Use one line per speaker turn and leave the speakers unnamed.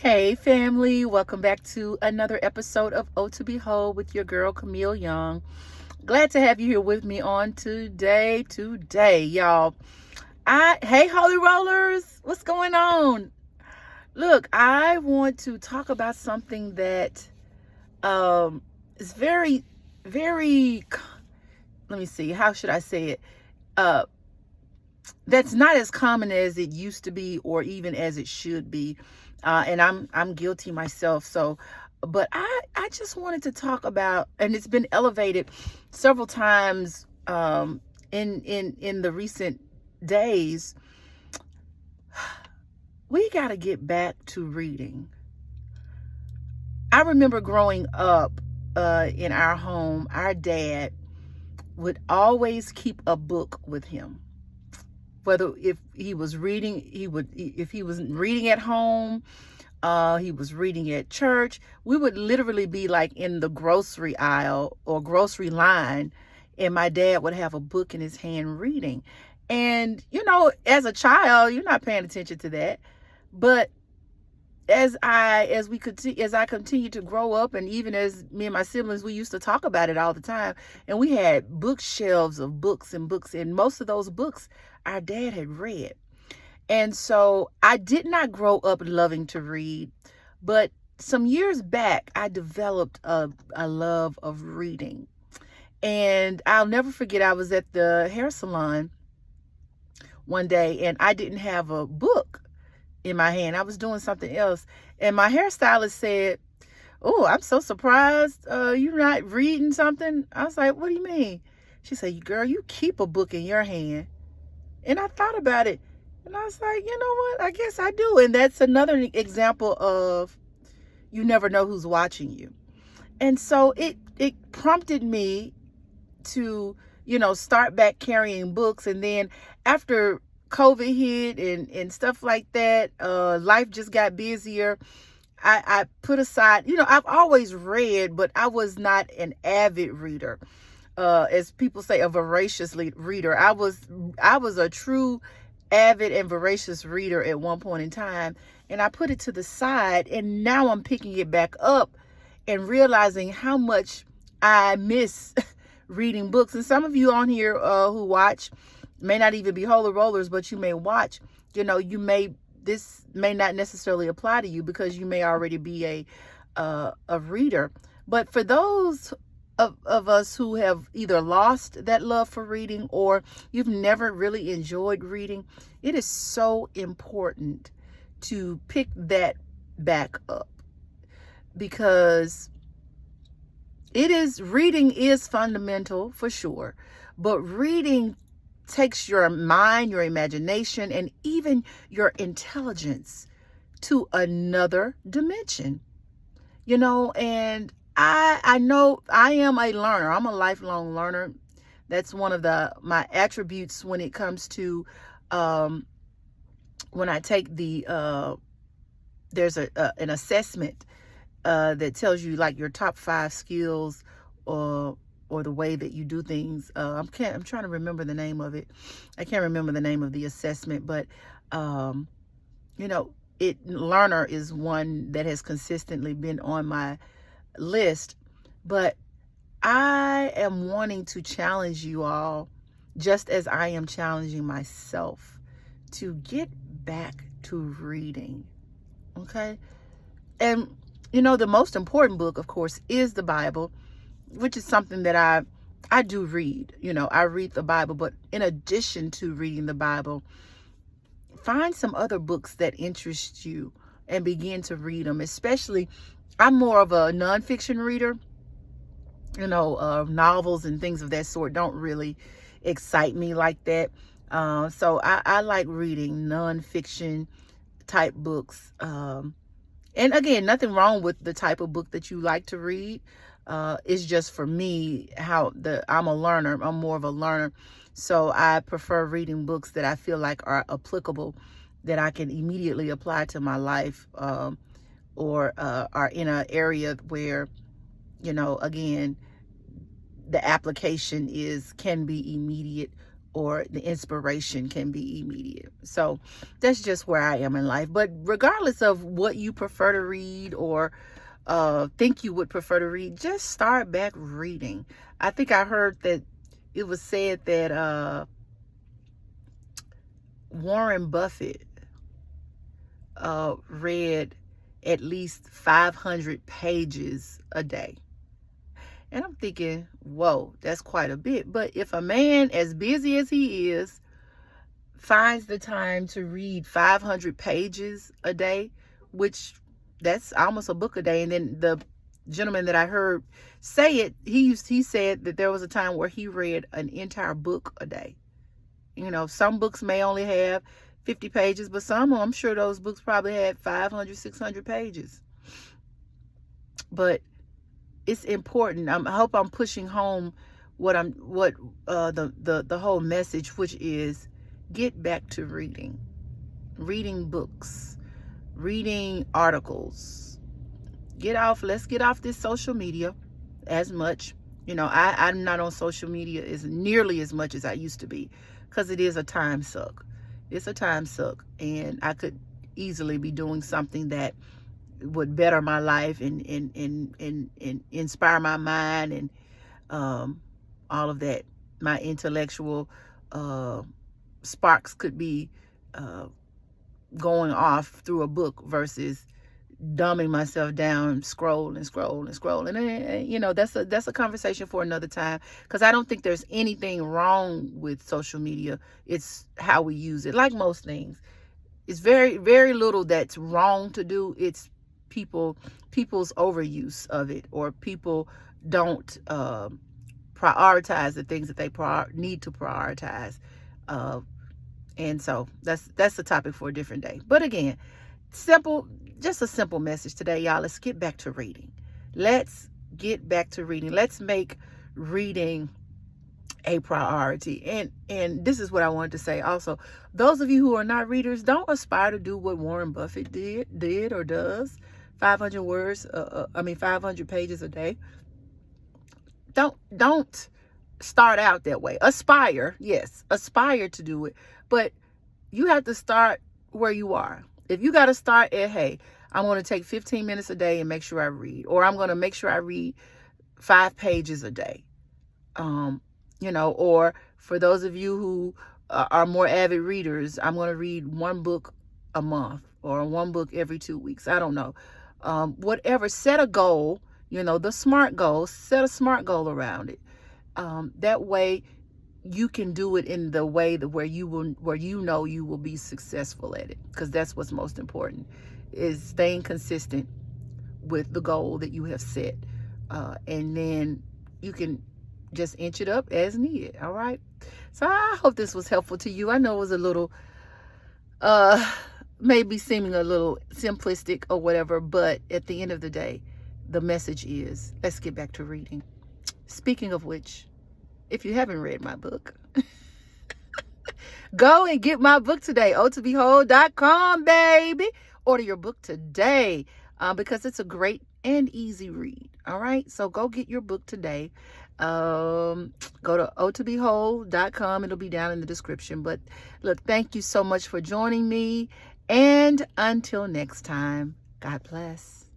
Hey family, welcome back to another episode of Oh to Behold with your girl Camille Young. Glad to have you here with me on today, y'all. Hey Holy Rollers, what's going on? Look, I want to talk about something that is very let me see, how should I say it? Uh that's not as common as it used to be or even as it should be. And I'm guilty myself. So, but I just wanted to talk about, and it's been elevated several times in the recent days. We got to get back to reading. I remember growing up in our home, our dad would always keep a book with him. Whether if he was reading, if he was reading at home, he was reading at church. We would literally be like in the grocery aisle or grocery line, and my dad would have a book in his hand reading. And as a child, you're not paying attention to that. But as I continue to grow up, and even as me and my siblings, we used to talk about it all the time. And we had bookshelves of books and books, and most of those books our dad had read. And so I did not grow up loving to read, but some years back, I developed a love of reading. And I'll never forget, I was at the hair salon one day and I didn't have a book in my hand. I was doing something else. And my hairstylist said, "Oh, I'm so surprised you're not reading something." I was like, "What do you mean?" She said, "Girl, you keep a book in your hand." And I thought about it. And I was like, you know what? I guess I do. And that's another example of you never know who's watching you. And so it prompted me to, start back carrying books. And then after COVID hit and stuff like that, life just got busier. I put aside, I've always read, but I was not an avid reader. As people say, a voracious reader. I was a true avid and voracious reader at one point in time, and I put it to the side, and now I'm picking it back up and realizing how much I miss reading books. And some of you on here who watch may not even be holy rollers, but you may watch. This may not necessarily apply to you because you may already be a reader. But for those of us who have either lost that love for reading or you've never really enjoyed reading, it is so important to pick that back up, because reading is fundamental for sure, but reading takes your mind, your imagination, and even your intelligence to another dimension, and I know I am a learner. I'm a lifelong learner. That's one of my attributes when it comes to when I take there's an assessment that tells you like your top 5 skills or the way that you do things. I'm trying to remember the name of it. I can't remember the name of the assessment, but learner is one that has consistently been on my list. But I am wanting to challenge you all, just as I am challenging myself, to get back to reading. Okay? And the most important book, of course, is the Bible, which is something that I do read. I read the Bible, but in addition to reading the Bible, find some other books that interest you and begin to read them. Especially, I'm more of a nonfiction reader. Novels and things of that sort don't really excite me like that. So I like reading nonfiction type books. And again, nothing wrong with the type of book that you like to read. It's just for me I'm a learner. I'm more of a learner. So I prefer reading books that I feel like are applicable, that I can immediately apply to my life, or are in an area where, again, the application can be immediate or the inspiration can be immediate. So that's just where I am in life. But regardless of what you prefer to read or think you would prefer to read, just start back reading. I think I heard that it was said that Warren Buffett read at least 500 pages a day. And I'm thinking, whoa, that's quite a bit. But if a man as busy as he is finds the time to read 500 pages a day, which that's almost a book a day. And then the gentleman that I heard say it, he said that there was a time where he read an entire book a day. You know, some books may only have 50 pages, but some, I'm sure those books probably had 500, 600 pages. But it's important. I hope I'm pushing home the whole message, which is get back to reading books, reading articles. Let's get off this social media as much. You know, I'm not on social media as nearly as much as I used to be, because it is a time suck. It's a time suck, and I could easily be doing something that would better my life and inspire my mind and all of that. My intellectual sparks could be going off through a book versus dumbing myself down, scroll. And you know, that's a conversation for another time, because I don't think there's anything wrong with social media. It's how we use it. Like most things, it's very, very little that's wrong to do. It's people's overuse of it, or people don't prioritize the things that they need to prioritize. And so that's a topic for a different day. But again, just a simple message today, y'all. Let's get back to reading. Let's get back to reading. Let's make reading a priority. And this is what I wanted to say also. Those of you who are not readers, don't aspire to do what Warren Buffett did or does. 500 pages a day. Don't start out that way. Aspire to do it, but you have to start where you are. If you got to start at, hey, I'm going to take 15 minutes a day and make sure I read, or I'm going to make sure I read 5 pages a day. You know, or for those of you who are more avid readers, I'm going to read 1 book a month or 1 book every 2 weeks. I don't know. Whatever, set a goal, you know, the SMART goal, set a SMART goal around it. That way you can do it in the way where you know you will be successful at it, because that's what's most important, is staying consistent with the goal that you have set. And then you can just inch it up as needed. All right. So I hope this was helpful to you. I know it was a little, maybe seeming a little simplistic or whatever, but at the end of the day, the message is, let's get back to reading. Speaking of which, if you haven't read my book, go and get my book today. otobehold.com, baby. Order your book today, because it's a great and easy read. All right. So go get your book today. Go to otobehold.com. It'll be down in the description. But look, thank you so much for joining me. And until next time, God bless.